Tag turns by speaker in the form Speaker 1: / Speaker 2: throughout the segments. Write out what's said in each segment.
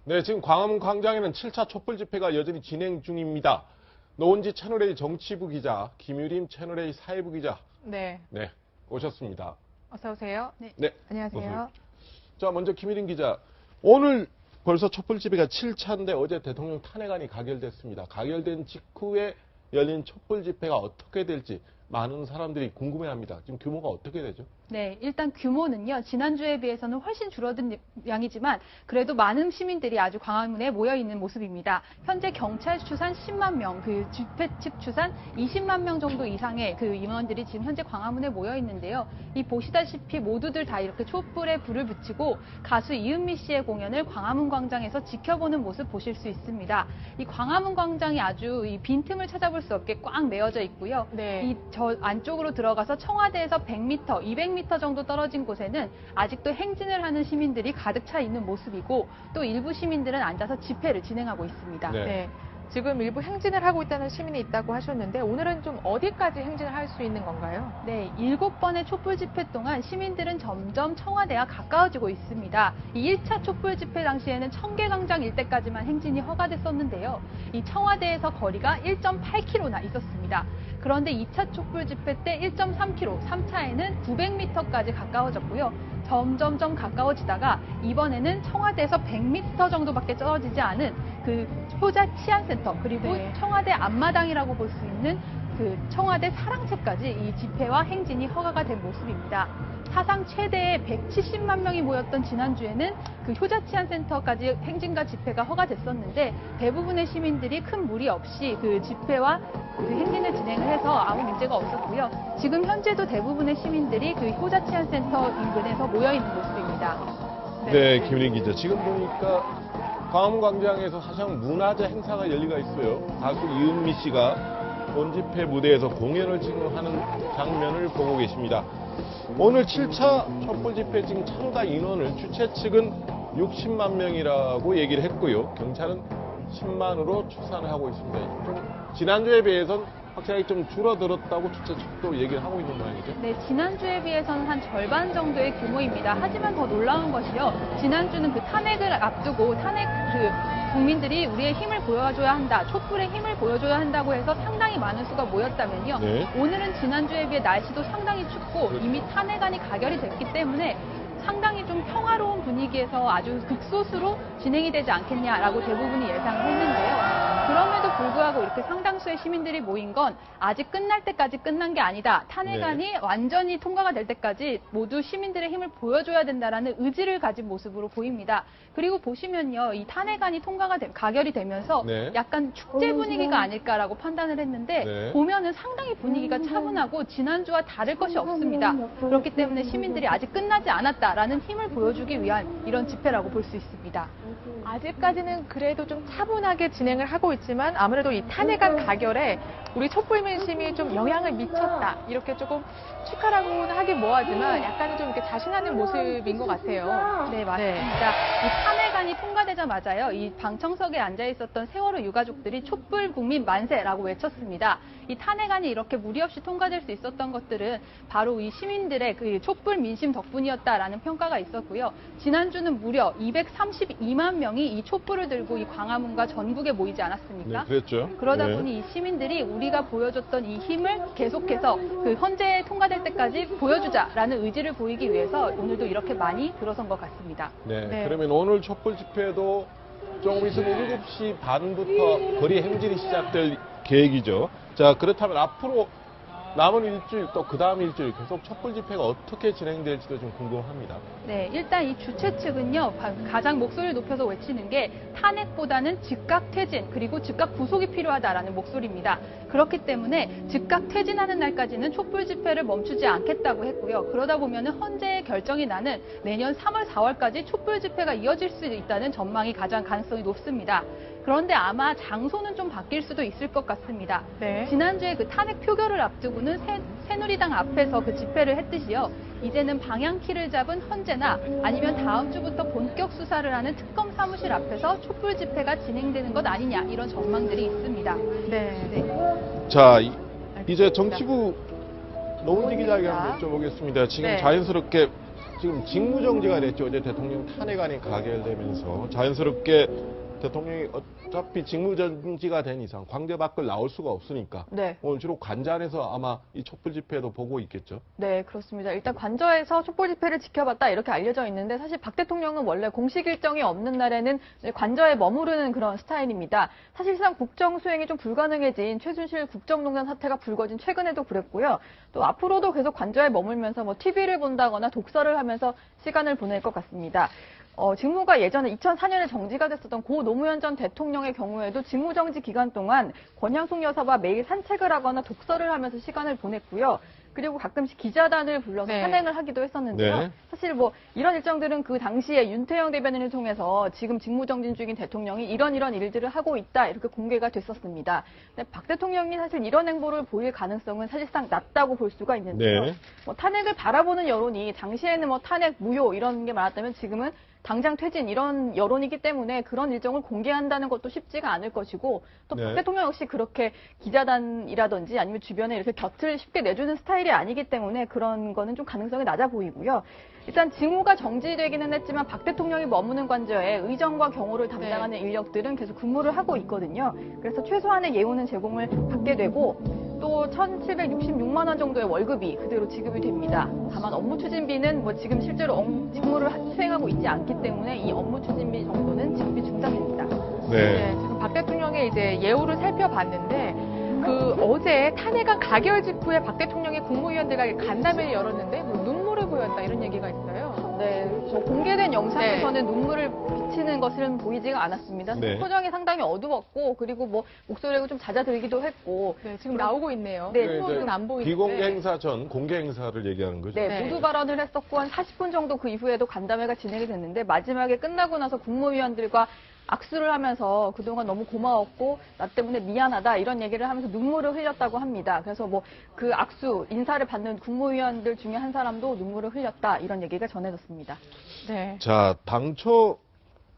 Speaker 1: 네, 지금 광화문 광장에는 7차 촛불 집회가 여전히 진행 중입니다. 노은지 채널A 정치부 기자, 김유림 채널A 사회부 기자.
Speaker 2: 네.
Speaker 1: 네, 오셨습니다.
Speaker 2: 어서 오세요.
Speaker 1: 네.
Speaker 2: 안녕하세요.
Speaker 1: 자, 먼저 김유림 기자. 오늘 벌써 촛불 집회가 7차인데 어제 대통령 탄핵안이 가결됐습니다. 가결된 직후에 열린 촛불 집회가 어떻게 될지 많은 사람들이 궁금해합니다. 지금 규모가 어떻게 되죠?
Speaker 3: 네, 일단 규모는요, 지난주에 비해서는 훨씬 줄어든 양이지만 그래도 많은 시민들이 아주 광화문에 모여 있는 모습입니다. 현재 경찰 추산 10만 명, 그 집회 측 추산 20만 명 정도 이상의 그 임원들이 지금 현재 광화문에 모여 있는데요. 이 보시다시피 모두들 다 이렇게 촛불에 불을 붙이고 가수 이은미 씨의 공연을 광화문 광장에서 지켜보는 모습 보실 수 있습니다. 이 광화문 광장이 아주 이 빈틈을 찾아볼 수 없게 꽉 메어져 있고요.
Speaker 2: 네.
Speaker 3: 이 저 안쪽으로 들어가서 청와대에서 100m, 200m 정도 떨어진 곳에는 아직도 행진을 하는 시민들이 가득 차 있는 모습이고 또 일부 시민들은 앉아서 집회를 진행하고 있습니다.
Speaker 1: 네.
Speaker 2: 네. 지금 일부 행진을 하고 있다는 시민이 있다고 하셨는데 오늘은 좀 어디까지 행진을 할 수 있는 건가요?
Speaker 3: 네, 7번의 촛불 집회 동안 시민들은 점점 청와대와 가까워지고 있습니다. 이 1차 촛불 집회 당시에는 청계광장 일대까지만 행진이 허가됐었는데요. 이 청와대에서 거리가 1.8km나 있었습니다. 그런데 2차 촛불 집회 때 1.3km, 3차에는 900m까지 가까워졌고요. 점점점 가까워지다가 이번에는 청와대에서 100m 정도밖에 떨어지지 않은 그 효자 치안센터 그리고
Speaker 2: 네.
Speaker 3: 청와대 앞마당이라고 볼 수 있는 그 청와대 사랑채까지 이 집회와 행진이 허가가 된 모습입니다. 사상 최대의 170만 명이 모였던 지난주에는 그 효자 치안센터까지 행진과 집회가 허가됐었는데 대부분의 시민들이 큰 무리 없이 그 집회와 그 행진을 진행을 해서 아무 문제가 없었고요. 지금 현재도 대부분의 시민들이 그 효자 치안센터 인근에서 모여 있는 모습입니다.
Speaker 1: 네, 김유림 기자. 지금 보니까 광화문 광장에서 사실상 문화재 행사가 열리가 있어요. 가수 이은미 씨가 본집회 무대에서 공연을 지금 하는 장면을 보고 계십니다. 오늘 7차 촛불 집회 지금 참가 인원을 주최 측은 60만 명이라고 얘기를 했고요. 경찰은 10만으로 추산을 하고 있습니다. 좀 지난주에 비해서는 확실하게 좀 줄어들었다고 주최 측도 얘기를 하고 있는 모양이죠.
Speaker 3: 네, 지난주에 비해서는 한 절반 정도의 규모입니다. 하지만 더 놀라운 것이요. 지난주는 그 탄핵을 앞두고 국민들이 우리의 힘을 보여줘야 한다, 촛불의 힘을 보여줘야 한다고 해서 상당히 많은 수가 모였다면요.
Speaker 1: 네.
Speaker 3: 오늘은 지난주에 비해 날씨도 상당히 춥고 이미 탄핵안이 가결이 됐기 때문에 상당히 좀 평화로운 분위기에서 아주 극소수로 진행이 되지 않겠냐라고 대부분이 예상을 했는데요. 그럼에도 불구하고 이렇게 상당수의 시민들이 모인 건 아직 끝날 때까지 끝난 게 아니다. 탄핵안이 완전히 통과가 될 때까지 모두 시민들의 힘을 보여줘야 된다라는 의지를 가진 모습으로 보입니다. 그리고 보시면요, 이 탄핵안이 가결이 되면서
Speaker 1: 네.
Speaker 3: 약간 축제 분위기가 아닐까라고 판단을 했는데
Speaker 1: 네.
Speaker 3: 보면은 상당히 분위기가 차분하고 지난주와 다를 것이 없습니다. 그렇기 때문에 시민들이 아직 끝나지 않았다라는 힘을 보여주기 위한 이런 집회라고 볼 수 있습니다.
Speaker 2: 아직까지는 그래도 좀 차분하게 진행을 하고 있지만 아무래도 이 탄핵안 가결에 우리 촛불 민심이 좀 영향을 미쳤다. 이렇게 조금 축하라고는 하긴 뭐하지만 약간은 좀 이렇게 자신하는 모습인 것 같아요.
Speaker 3: 네, 맞습니다. 이 탄핵안이 통과되자마자요, 이 방청석에 앉아 있었던 세월호 유가족들이 촛불 국민 만세라고 외쳤습니다. 이 탄핵안이 이렇게 무리 없이 통과될 수 있었던 것들은 바로 이 시민들의 그 촛불 민심 덕분이었다라는 평가가 있었고요. 지난주는 무려 232만 명이 이 촛불을 들고 이 광화문과 전국에 모이지 않았습니까?
Speaker 1: 네, 그랬죠.
Speaker 3: 그러다
Speaker 1: 네.
Speaker 3: 보니 이 시민들이 우리가 보여줬던 이 힘을 계속해서 그 헌재에 통과될 때까지 보여주자라는 의지를 보이기 위해서 오늘도 이렇게 많이 들어선 것 같습니다.
Speaker 1: 네,
Speaker 2: 네.
Speaker 1: 그러면 오늘 촛불 집회도 조금 있으면 7시 반부터 거리 행진이 시작될 계획이죠. 자, 그렇다면 앞으로 남은 일주일 또 그 다음 일주일 계속 촛불 집회가 어떻게 진행될지도 좀 궁금합니다.
Speaker 3: 네, 일단 이 주최 측은요, 가장 목소리를 높여서 외치는 게 탄핵보다는 즉각 퇴진 그리고 즉각 구속이 필요하다라는 목소리입니다. 그렇기 때문에 즉각 퇴진하는 날까지는 촛불 집회를 멈추지 않겠다고 했고요. 그러다 보면은 헌재의 결정이 나는 내년 3월, 4월까지 촛불 집회가 이어질 수 있다는 전망이 가장 가능성이 높습니다. 그런데 아마 장소는 좀 바뀔 수도 있을 것 같습니다.
Speaker 2: 네.
Speaker 3: 지난주에 그 탄핵 표결을 앞두고는 새누리당 앞에서 그 집회를 했듯이요. 이제는 방향키를 잡은 헌재나 아니면 다음 주부터 본격 수사를 하는 특검 사무실 앞에서 촛불 집회가 진행되는 것 아니냐 이런 전망들이 있습니다.
Speaker 2: 네.
Speaker 1: 자, 이제 정치부 노은지 기자에게 한번 여쭤보겠습니다. 지금
Speaker 2: 네.
Speaker 1: 자연스럽게 지금 직무정지가 됐죠. 어제 대통령 탄핵안이 가결되면서 자연스럽게 대통령이 어차피 직무정지가 된 이상 광대 밖을 나올 수가 없으니까
Speaker 3: 네.
Speaker 1: 오늘 주로 관전에서 아마 이 촛불 집회도 보고 있겠죠.
Speaker 3: 네, 그렇습니다. 일단 관저에서 촛불 집회를 지켜봤다 이렇게 알려져 있는데 사실 박 대통령은 원래 공식 일정이 없는 날에는 관저에 머무르는 그런 스타일입니다. 사실상 국정 수행이 좀 불가능해진 최순실 국정농단 사태가 불거진 최근에도 그랬고요. 또 앞으로도 계속 관저에 머물면서 뭐 TV를 본다거나 독서를 하면서 시간을 보낼 것 같습니다. 직무가 예전에 2004년에 정지가 됐었던 고 노무현 전 대통령의 경우에도 직무정지 기간 동안 권양숙 여사와 매일 산책을 하거나 독서를 하면서 시간을 보냈고요. 그리고 가끔씩 기자단을 불러서
Speaker 2: 네.
Speaker 3: 산행을 하기도 했었는데요.
Speaker 1: 네.
Speaker 3: 사실 뭐 이런 일정들은 그 당시에 윤태영 대변인을 통해서 지금 직무정지 중인 대통령이 이런 일들을 하고 있다 이렇게 공개가 됐었습니다. 근데 박 대통령이 사실 이런 행보를 보일 가능성은 사실상 낮다고 볼 수가 있는데요.
Speaker 1: 네.
Speaker 3: 뭐 탄핵을 바라보는 여론이 당시에는 뭐 탄핵 무효 이런 게 많았다면 지금은 당장 퇴진 이런 여론이기 때문에 그런 일정을 공개한다는 것도 쉽지가 않을 것이고 또 박
Speaker 1: 네.
Speaker 3: 대통령 역시 그렇게 기자단이라든지 아니면 주변에 이렇게 곁을 쉽게 내주는 스타일이 아니기 때문에 그런 거는 좀 가능성이 낮아 보이고요. 일단 직무가 정지되기는 했지만 박 대통령이 머무는 관저에 의정과 경호를 담당하는 인력들은 계속 근무를 하고 있거든요. 그래서 최소한의 예우는 제공을 받게 되고 또 1,766만 원 정도의 월급이 그대로 지급이 됩니다. 다만 업무 추진비는 뭐 지금 실제로 직무를 수행하고 있지 않기 때문에 이 업무 추진비 정도는 지급이 중단됩니다.
Speaker 2: 네, 지금 박 대통령의 이제 예우를 살펴봤는데 그 어제 탄핵안 가결 직후에 박 대통령이 국무위원들과 간담회를 열었는데 뭐 눈물을 보였다 이런 얘기가 있어요.
Speaker 3: 네, 저 공개된 영상에서는 눈물을 비치는 것은 보이지가 않았습니다.
Speaker 1: 네.
Speaker 3: 표정이 상당히 어두웠고 그리고 뭐 목소리가 좀 잦아들기도 했고
Speaker 2: 네, 지금 나오고 있네요.
Speaker 3: 네,
Speaker 2: 표정은 안 보이는데.
Speaker 1: 비공개 행사 전 공개 행사를 얘기하는 거죠.
Speaker 3: 네,
Speaker 2: 네.
Speaker 3: 모두 발언을 했었고 한 40분 정도 그 이후에도 간담회가 진행이 됐는데 마지막에 끝나고 나서 국무위원들과 악수를 하면서 그동안 너무 고마웠고 나 때문에 미안하다 이런 얘기를 하면서 눈물을 흘렸다고 합니다. 그래서 뭐 그 악수 인사를 받는 국무위원들 중에 한 사람도 눈물을 흘렸다 이런 얘기가 전해졌습니다.
Speaker 2: 네.
Speaker 1: 자, 당초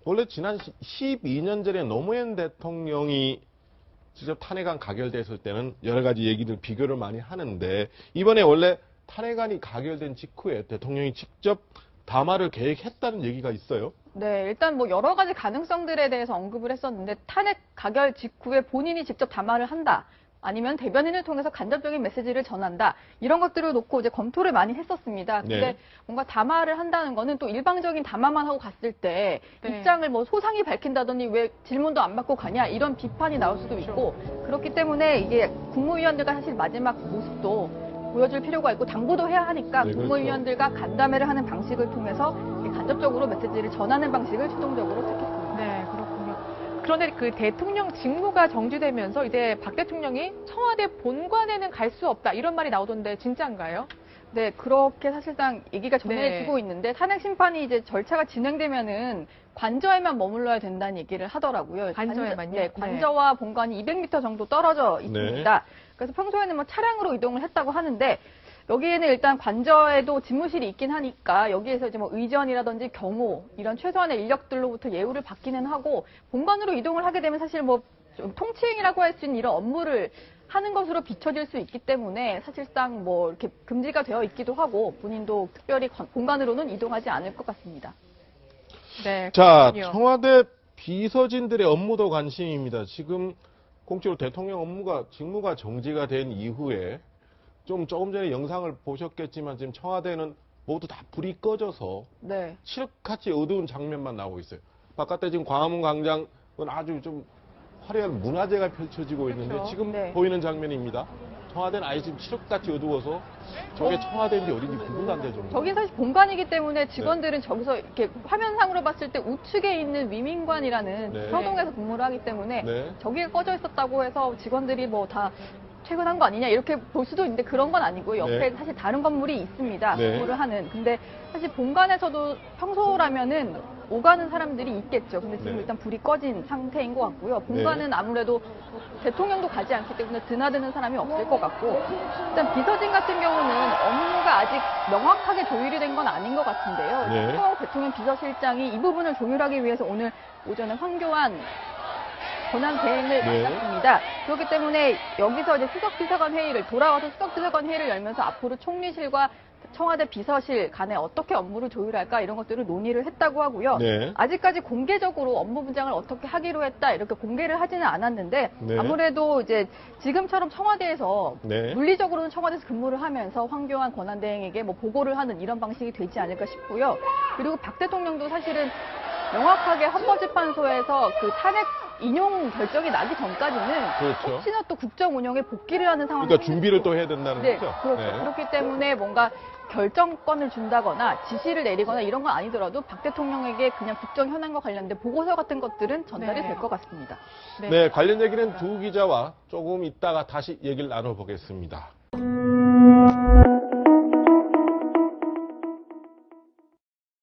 Speaker 1: 원래 지난 12년 전에 노무현 대통령이 직접 탄핵안 가결됐을 때는 여러 가지 얘기들 비교를 많이 하는데 이번에 원래 탄핵안이 가결된 직후에 대통령이 직접 담화를 계획했다는 얘기가 있어요.
Speaker 3: 네, 일단 뭐 여러 가지 가능성들에 대해서 언급을 했었는데 탄핵 가결 직후에 본인이 직접 담화를 한다. 아니면 대변인을 통해서 간접적인 메시지를 전한다. 이런 것들을 놓고 이제 검토를 많이 했었습니다. 근데
Speaker 1: 네.
Speaker 3: 뭔가 담화를 한다는 거는 또 일방적인 담화만 하고 갔을 때
Speaker 2: 네.
Speaker 3: 입장을 뭐 소상히 밝힌다더니 왜 질문도 안 받고 가냐 이런 비판이 나올 수도 있고 그렇기 때문에 이게 국무위원들과 사실 마지막 모습도 보여줄 필요가 있고 당부도 해야 하니까
Speaker 1: 네, 그렇죠.
Speaker 3: 국무위원들과 간담회를 하는 방식을 통해서 간접적으로 메시지를 전하는 방식을 최종적으로 택했습니다.
Speaker 2: 네, 그렇군요. 그런데 그 대통령 직무가 정지되면서 이제 박 대통령이 청와대 본관에는 갈 수 없다 이런 말이 나오던데 진짜인가요?
Speaker 3: 네, 그렇게 사실상 얘기가 전해지고
Speaker 2: 네.
Speaker 3: 있는데 탄핵 심판이 이제 절차가 진행되면은 관저에만 머물러야 된다는 얘기를 하더라고요.
Speaker 2: 관저에만요?
Speaker 3: 네, 관저와 본관이 200m 정도 떨어져 있습니다. 그래서 평소에는 뭐 차량으로 이동을 했다고 하는데 여기에는 일단 관저에도 집무실이 있긴 하니까 여기에서 이제 뭐 의전이라든지 경호 이런 최소한의 인력들로부터 예우를 받기는 하고 본관으로 이동을 하게 되면 사실 뭐 좀 통치행이라고 할 수 있는 이런 업무를 하는 것으로 비춰질 수 있기 때문에 사실상 뭐 이렇게 금지가 되어 있기도 하고 본인도 특별히 본관으로는 이동하지 않을 것 같습니다.
Speaker 2: 네.
Speaker 1: 자,
Speaker 2: 그렇군요.
Speaker 1: 청와대 비서진들의 업무도 관심입니다. 지금 공식으로 대통령 직무가 정지가 된 이후에 조금 전에 영상을 보셨겠지만 지금 청와대는 모두 다 불이 꺼져서
Speaker 3: 네.
Speaker 1: 칠흑같이 어두운 장면만 나오고 있어요. 바깥에 지금 광화문 광장은 아주 좀 화려한 문화제가 펼쳐지고 있는데
Speaker 2: 그렇죠.
Speaker 1: 지금
Speaker 3: 네.
Speaker 1: 보이는 장면입니다. 청와대는 아예 지금 칠흑같이 어두워서 저게 청와대인지 어딘지 구분도 안 되죠.
Speaker 3: 저긴 사실 본관이기 때문에 직원들은 저기서 이렇게 화면상으로 봤을 때 우측에 있는 위민관이라는
Speaker 1: 네.
Speaker 3: 서동에서 근무를 하기 때문에
Speaker 1: 네.
Speaker 3: 저기가 꺼져 있었다고 해서 직원들이 뭐 다 퇴근한 거 아니냐 이렇게 볼 수도 있는데 그런 건 아니고 옆에
Speaker 1: 네.
Speaker 3: 사실 다른 건물이 있습니다.
Speaker 1: 네.
Speaker 3: 근무를 하는. 근데 사실 본관에서도 평소라면은 오가는 사람들이 있겠죠. 근데 지금
Speaker 1: 네.
Speaker 3: 일단 불이 꺼진 상태인 것 같고요. 본관은 아무래도 대통령도 가지 않기 때문에 드나드는 사람이 없을 것 같고 일단 비서진 같은 경우는 업무가 아직 명확하게 조율이 된 건 아닌 것 같은데요.
Speaker 1: 네.
Speaker 3: 추 대통령 비서실장이 이 부분을 조율하기 위해서 오늘 오전에 황교안 권한 대행을
Speaker 1: 네.
Speaker 3: 만났습니다. 그렇기 때문에 여기서 이제 수석비서관 회의를 돌아와서 수석비서관 회의를 열면서 앞으로 총리실과
Speaker 4: 청와대 비서실 간에 어떻게 업무를 조율할까 이런 것들을 논의를 했다고 하고요.
Speaker 1: 네.
Speaker 4: 아직까지 공개적으로 업무 분장을 어떻게 하기로 했다 이렇게 공개를 하지는 않았는데
Speaker 1: 네.
Speaker 4: 아무래도 이제 지금처럼 청와대에서
Speaker 1: 네.
Speaker 4: 물리적으로는 청와대에서 근무를 하면서 황교안 권한대행에게 뭐 보고를 하는 이런 방식이 되지 않을까 싶고요. 그리고 박 대통령도 사실은 명확하게 헌법재판소에서 그 탄핵 인용 결정이 나기 전까지는
Speaker 1: 그렇죠.
Speaker 4: 혹시나 또 국정 운영에 복귀를 하는 상황이
Speaker 1: 그러니까 준비를 또 해야 된다는
Speaker 4: 네,
Speaker 1: 거죠.
Speaker 4: 그렇죠.
Speaker 1: 네.
Speaker 4: 그렇기 때문에 뭔가 결정권을 준다거나 지시를 내리거나 이런 건 아니더라도 박 대통령에게 그냥 국정 현안과 관련된 보고서 같은 것들은 전달이
Speaker 2: 네.
Speaker 4: 될 것 같습니다.
Speaker 1: 네, 관련 얘기는 두 기자와 조금 있다가 다시 얘기를 나눠보겠습니다.